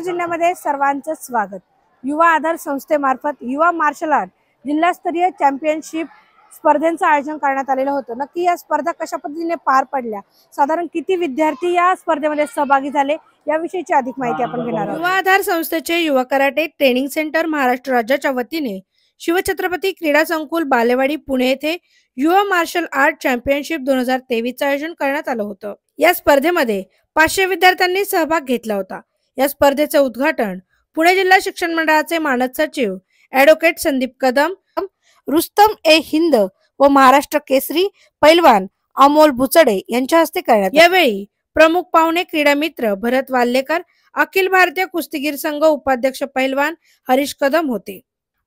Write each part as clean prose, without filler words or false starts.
News जिल्ह्यामध्ये सर्वांचं स्वागत। युवा आधार संस्थेमार्फत युवा मार्शल आर्ट जिल्हास्तरीय चॅम्पियनशिप स्पर्धेचं आयोजन करण्यात आलेलं होतं। नक्की या स्पर्धा कशा पद्धतीने पार पडल्या, साधारण किती विद्यार्थी या स्पर्धेमध्ये सहभागी झाले याविषयीची अधिक माहिती आपण घेणार आहोत। युवा आधार संस्थेचे युवा कराटे ट्रेनिंग सेंटर महाराष्ट्र राज्याच्या वतीने शिवछत्रपती क्रीडा संकुल बालेवाडी पुणे येथे युवा मार्शल आर्ट चॅम्पियनशिप 2023 आयोजन करण्यात आलं होतं। या स्पर्धेमध्ये 500 विद्यार्थ्यांनी सहभाग घेतला होता। या स्पर्धेचे उद्घाटन पुणे जिल्हा शिक्षण मंडळाचे मानद सचिव ॲडव्होकेट संदीप कदम, रुस्तम ए हिंद व महाराष्ट्र केसरी पैलवान अमोल बुचडे यांच्या हस्ते करण्यात आले। यावेळी प्रमुख पाहुणे क्रीडा मित्र भरत वाल्लेकर, अखिल भारतीय कुस्तीगीर संघ उपाध्यक्ष पैलवान हरीश कदम होते।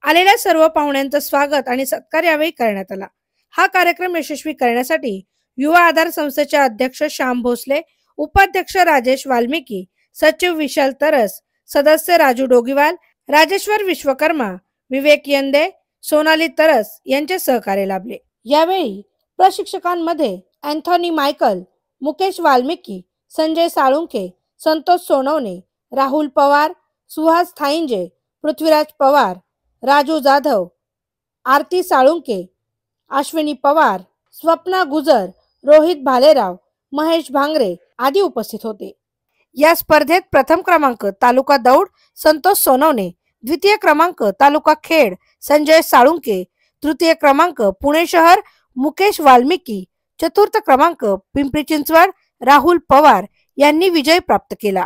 आलेल्या सर्व पाहुण्यांचं स्वागत आणि सत्कार यावेळी करण्यात आला। हा कार्यक्रम यशस्वी करण्यासाठी युवा आधार संस्थेचे अध्यक्ष श्याम भोसले, उपाध्यक्ष राजेश वाल्मिकी, सचिव विशाल तरस, सदस्य राजू डोगीवाल, राजेश्वर विश्वकर्मा, विवेक यंदे, सोनाली तरस यांचे सहकार्य लाभले। यावेळी प्रशिक्षकांमध्ये अँथोनी मायकल, मुकेश वाल्मिकी, संजय साळुंके, संतोष सोनवणे, राहुल पवार, सुहास थाईंजे, पृथ्वीराज पवार, राजू जाधव, आरती साळुंके, अश्विनी पवार, स्वप्ना गुजर, रोहित भालेराव, महेश भांगरे आदी उपस्थित होते। या स्पर्धेत प्रथम क्रमांक तालुका दौड संतोष सोनवणे, द्वितीय क्रमांक तालुका खेड संजय साळुंके, तृतीय क्रमांक पुणे शहर मुकेश वाल्मिकी, चतुर्थ क्रमांक पिंपरी चिंचवड राहुल पवार यांनी विजय प्राप्त केला।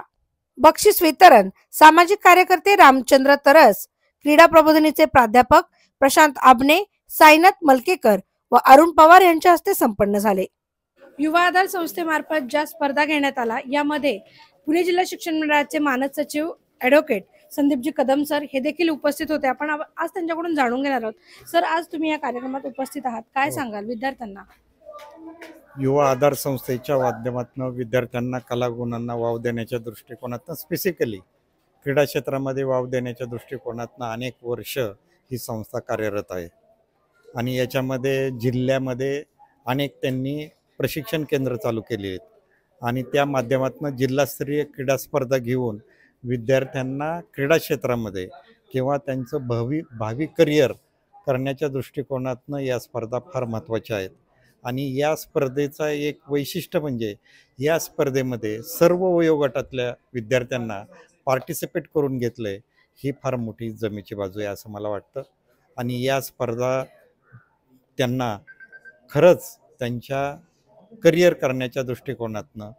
बक्षीस वितरण सामाजिक कार्यकर्ते रामचंद्र तरस, क्रीडा प्रबोधिनीचे प्राध्यापक प्रशांत आबने, साईनाथ मलकेकर व अरुण पवार यांच्या हस्ते संपन्न झाले। युवा आधार संस्थेमार्फत ज्या स्पर्धा घेण्यात आला यामध्ये पुणे जिल्हा शिक्षण मंडळाचे मानद सचिव ॲडव्होकेट संदीपजी कदम सर हे देखील उपस्थित होते। आपण आज त्यांच्याकडून जाणून घेणार आहोत। सर, आज तुम्ही या कार्यक्रमात उपस्थित आहात, काय सांगाल विद्यार्थ्यांना? युवा आधार संस्थेच्या माध्यमातून विद्यार्थ्यांना कलागुणांना वाव देण्याच्या दृष्टिकोनातून, स्पेसिफिकली क्रीडा क्षेत्रामध्ये वाव देण्याच्या दृष्टिकोनातून अनेक वर्ष ही संस्था कार्यरत आहे आणि याच्यामध्ये जिल्ह्यामध्ये अनेक त्यांनी प्रशिक्षण केंद्र चालू केले आहेत आणि त्या माध्यमातून जिल्हास्तरीय क्रीडा स्पर्धा घेऊन विद्यार्थ्यांना क्रीडा क्षेत्रामध्ये किंवा त्यांचं भावी करिअर करण्याच्या दृष्टिकोनातून या स्पर्धा फार महत्त्वाच्या आहेत। आणि या स्पर्धेचा एक वैशिष्ट्य म्हणजे या स्पर्धेमध्ये सर्व वयोगटातल्या विद्यार्थ्यांना पार्टिसिपेट करून घेतलं आहे, ही फार मोठी जमेची बाजू आहे असं मला वाटतं। आणि या स्पर्धा त्यांना खरंच त्यांच्या करिअर करण्याच्या दृष्टिकोनातनं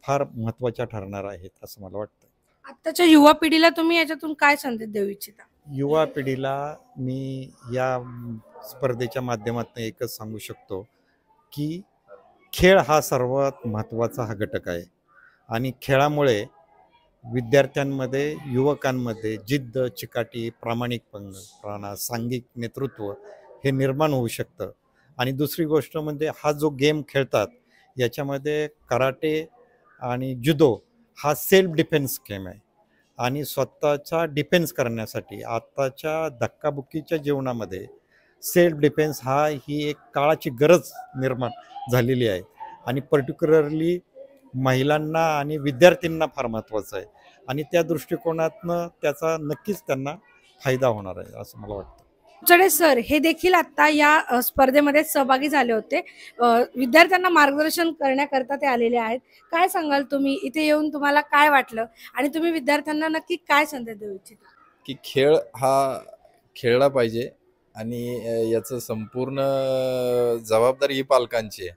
फार महत्त्वाच्या ठरणार आहेत असं मला वाटतं। आताच्या युवा पिढीला तुम्ही याच्यातून काय संदेश देऊ इच्छिता? युवा पिढीला मी या स्पर्धेच्या माध्यमातून एकच सांगू शकतो की खेळ हा सर्वात महत्त्वाचा हा घटक आहे आणि खेळामुळे विद्यार्थ्यांमध्ये, युवकांमध्ये जिद्द, चिकाटी, प्रामाणिकपणा, सांघिक नेतृत्व हे निर्माण होऊ शकतं। आणि दुसरी गोष्ट म्हणजे हा जो गेम खेळतात याच्यामध्ये कराटे आणि जुदो हा सेल्फ डिफेन्स गेम आहे आणि स्वतःचा डिफेन्स करण्यासाठी आत्ताच्या धक्काबुक्कीच्या जीवनामध्ये सेल्फ डिफेन्स ही एक काळाची गरज निर्माण झालेली आहे आणि पर्टिक्युलरली महिलांना आणि विद्यार्थ्यांना फार महत्त्वाचं आहे आणि त्या दृष्टिकोनातनं त्याचा नक्कीच त्यांना फायदा होणार आहे असं मला वाटतं। बुचडे सर हे देखील आता या स्पर्धेमध्ये सहभागी झाले होते। विद्यार्थ्यांना मार्गदर्शन करण्याकरता ते आलेले आहेत। काय सांगाल तुम्ही, इथे येऊन तुम्हाला काय वाटलं आणि तुम्ही विद्यार्थ्यांना नक्की काय संदेश देऊ इच्छिता? की खेळ हा खेळला पाहिजे आणि याचं संपूर्ण जबाबदारी ही पालकांची आहे।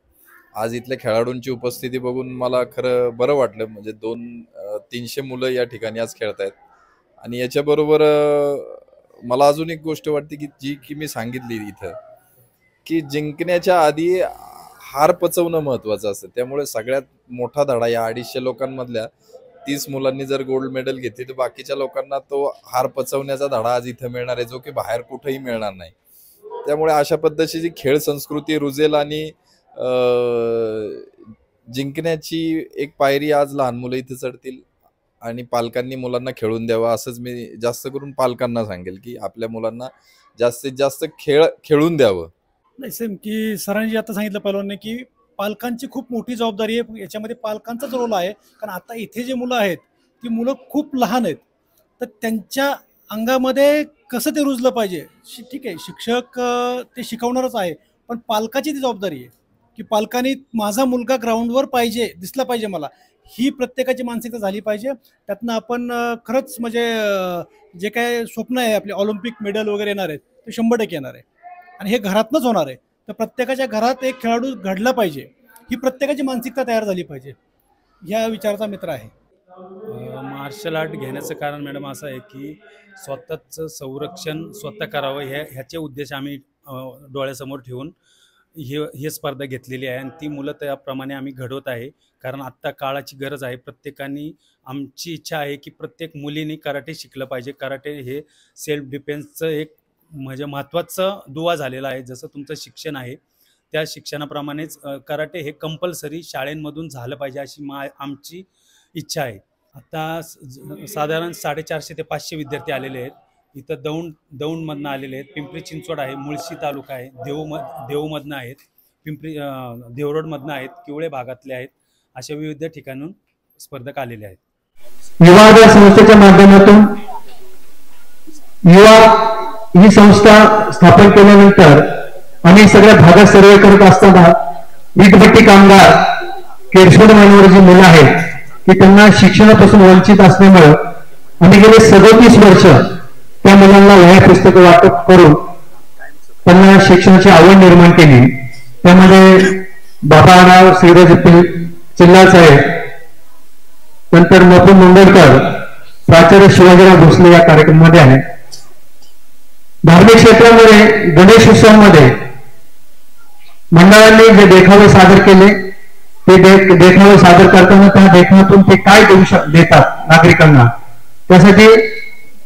आज इथल्या खेळाडूंची उपस्थिती बघून मला खरं बरं वाटलं, म्हणजे 200-300 मुलं या ठिकाणी आज खेळत आहेत आणि याच्याबरोबर मला अजून एक गोष्ट वाटते की मी सांगितली इथं की जिंकण्याच्या आधी हार पचवणं महत्त्वाचं असतं। त्यामुळे सगळ्यात मोठा धडा या 250 लोकांमधल्या 30 मुलांनी जर गोल्ड मेडल घेतली तर बाकीच्या लोकांना तो हार पचवण्याचा धडा आज इथं मिळणार आहे, जो की बाहेर कुठेही मिळणार नाही। त्यामुळे अशा पद्धतीची खेळ संस्कृती रुजेल आणि जिंकण्याची एक पायरी आज लहान मुलं इथे चढतील आणि पालकांनी मुलांना खेळून द्यावं असंच मी जास्त करून पालकांना सांगेल की आपल्या मुलांना जास्तीत जास्त खेळून द्यावं। नाही, सेम की सरांनी आता सांगितलं पहिल्यांदा की पालकांची खूप मोठी जबाबदारी आहे, याच्यामध्ये पालकांचाच रोल आहे। कारण आता इथे जे मुलं आहेत ती मुलं खूप लहान आहेत तर त्यांच्या अंगामध्ये कसं ते रुजलं पाहिजे. ठीक आहे, शिक्षक ते शिकवणारच आहे, पण पालकाची ती जबाबदारी आहे की पालकांनी माझा मुलगा ग्राउंडवर पाहिजे, दिसला पाहिजे मला, ही प्रत्येकाची मानसिकता झाली पाहिजे. त्यातनं आपण खरंच म्हणजे जे काय स्वप्न आहे आपले ऑलिम्पिक मेडल वगैरे येणार आहेत ते 100% येणार आहे आणि हे घरातनंच होणार आहे. तर प्रत्येकाच्या घरात एक खेळाडू घडला पाहिजे, ही प्रत्येकाची मानसिकता तयार झाली पाहिजे, ह्या विचाराचा मित्र आहे. मार्शल आर्ट घेण्याचं कारण मॅडम असं आहे की स्वतःचं संरक्षण स्वतः करावं, ह्याचे उद्देश आम्ही डोळ्यासमोर ठेवून ही स्पर्धा घेतलेली आहे आणि ती मुलं त्याप्रमाणे आम्ही घडवत आहे. कारण आत्ता काळाची गरज आहे. प्रत्येकाने, आमची इच्छा आहे की प्रत्येक मुलीने कराटे शिकलं पाहिजे. कराटे हे सेल्फ डिफेन्सचं एक म्हणजे महत्त्वाचं दुवा झालेला आहे. जसं तुमचं शिक्षण आहे त्या शिक्षणाप्रमाणेच कराटे हे कंपल्सरी शाळेंमधून झालं पाहिजे अशी आमची इच्छा आहे. आता साधारण 450 ते 500 विद्यार्थी आलेले आहेत. इथं दौंडमधनं आलेले आहेत, पिंपरी चिंचवड आहे, मुळशी तालुका आहे, देऊमधनं आहेत, देवरोडमधनं आहेत, किवळे भागातले आहेत, अशा विविध ठिकाणून स्पर्धक आलेले आहेत. युवा आधार संस्थेच्या माध्यमातून युवा ही संस्था स्थापन केल्यानंतर आम्ही सगळ्या भागात सर्वे करत असताना वीटभट्टी कामगार केशवड मानवर जी मुलं आहेत की त्यांना शिक्षणापासून वंचित असल्यामुळे आम्ही गेले 37 वर्ष त्या मुलांना वह्या पुस्तकं वाटप करून त्यांना शिक्षणाची आवड निर्माण केली. त्यामध्ये बाबाराव श्रीराज चिल्लार साहेब, नंतर नपून मंगळकर, प्राचार्य शिवाजीराव भोसले या कार्यक्रमामध्ये आहे. धार्मिक क्षेत्रामध्ये गणेश उत्सवामध्ये मंडळांनी जे देखावे सादर केले ते देखावे सादर करताना त्या देखाव्यातून ते काय देतात नागरिकांना, त्यासाठी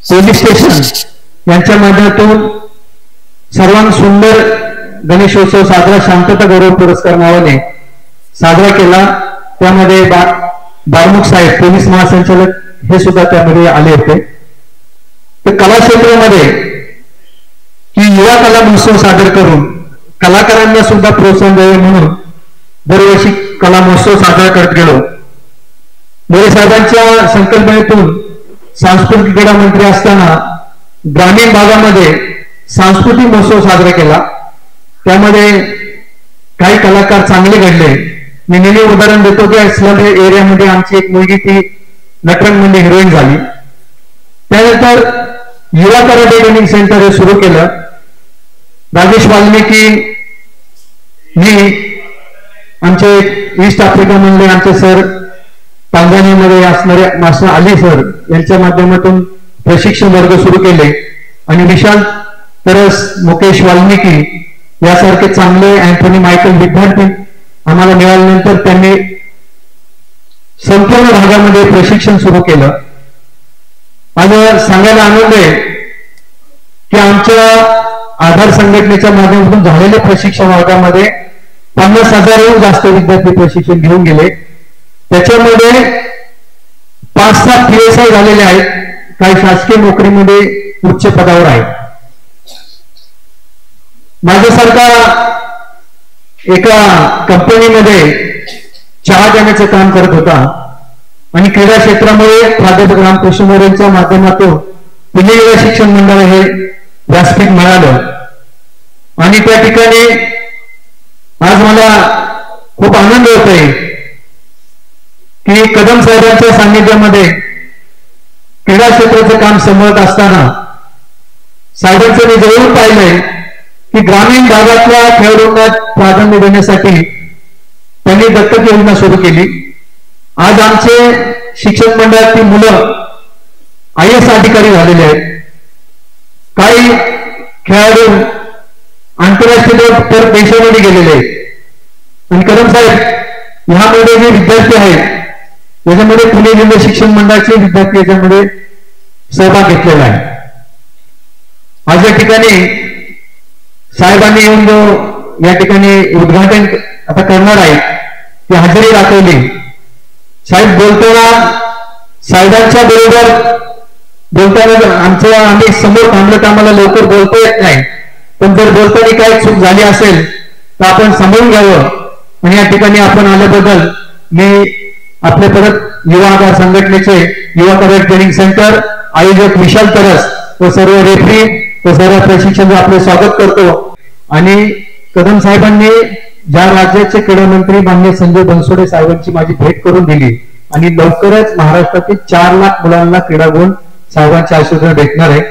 पोलीस स्टेशन यांच्या माध्यमातून सर्वांत सुंदर गणेशोत्सव साजरा शांतता गौरव पुरस्कार नावाने साजरा केला. त्यामध्ये बारमुख साहेब पोलीस महासंचालक हे सुद्धा त्यामध्ये आले होते. तर कला क्षेत्रामध्ये की युवा कला महोत्सव सादर करून कलाकारांना सुद्धा प्रोत्साहन द्यावे म्हणून दरवर्षी कला महोत्सव साजरा करत गेलो. मोरे साहेबांच्या संकल्पनेतून सांस्कृतिक क्रीडा मंत्री असताना ग्रामीण भागामध्ये सांस्कृतिक महोत्सव साजरा केला. त्यामध्ये काही कलाकार चांगले घडले. मी नेहमी उदाहरण देतो की स्लम एरियामध्ये आमची एक मुलगी ती नटरंगमध्ये हिरोईन झाली. त्यानंतर युवा कराटे ट्रेनिंग सेंटर हे सुरू केलं. राजेश वाल्मिकी मी आमचे ईस्ट आफ्रिका मधले आमचे सर, टांझानियामध्ये असणारे मास्टर अली सर यांच्या माध्यमातून प्रशिक्षण वर्ग सुरू केले आणि विशाल तरस, मुकेश वाल्मिकी यासारखे चांगले अँथोनी मायकल विद्यार्थी आम्हाला मिळाल्यानंतर त्यांनी संपूर्ण भागामध्ये प्रशिक्षण सुरू केलं. माझं सांगायला आनंद आहे की आमच्या आधार संघटनेच्या माध्यमातून झालेल्या प्रशिक्षण वर्गामध्ये 50,000हून जास्त विद्यार्थी प्रशिक्षण घेऊन गेले. त्याच्यामध्ये 5-7 PSI झालेले आहेत. काही शासकीय नोकरीमध्ये उच्च पदावर आहेत. माझ्यासारखा एका कंपनीमध्ये चहा देण्याचं काम करत होता आणि क्रीडा क्षेत्रामध्ये प्राध्यापक रामकृष्ण मोरेंच्या माध्यमातून पुणे युवा शिक्षण मंडळ हे व्यासपीठ मिळालं आणि त्या ठिकाणी आज मला खूप आनंद होतोय की कदम साहेबांच्या सान्निध्यामध्ये क्रीडा क्षेत्राचं काम सांभाळत असताना साहेबांचं मी जवळून पाहिलंय की ग्रामीण भागातल्या खेळाडूंना प्राधान्य देण्यासाठी त्यांनी दत्तक योजना सुरू केली. आज आमचे शिक्षण मंडळातील मुलं IAS अधिकारी झालेले आहेत. काही खेळाडू आंतरराष्ट्रीय देशामध्ये गेलेले आहेत आणि कदम साहेब ह्यामध्ये जे विद्यार्थी आहेत याच्यामध्ये पुणे जिल्हा शिक्षण मंडळाचे विद्यार्थी याच्यामध्ये सहभाग घेतलेला आहे. आज या ठिकाणी साहेबांनी येऊन जो या ठिकाणी उद्घाटन आता करणार आहे ती हजेरी दाखवली. साहेब बोलताना साहेबांच्या बरोबर बोलताना आम्ही समोर थांबलं तर आम्हाला लवकर बोलता येत नाही, पण जर बोलताना काही चूक झाली असेल तर आपण समजून घ्यावं. आणि या ठिकाणी आपण आल्याबद्दल मी आपले परत युवा आधार संघटनेचे युवा कराटे ट्रेनिंग सेंटर आयोजक विशाल तरस व सर्व रेफरी व सर्व प्रशिक्षक आपले स्वागत करतो. आणि कदम साहेबांनी ज्या राज्याचे क्रीडा मंत्री माननीय संजय बनसोडे साहेबांची माझी भेट करून दिली आणि लवकरच महाराष्ट्रातील 4 लाख मुलांना क्रीडा गुण साहेबांच्या आशीर्वाद भेटणार आहे.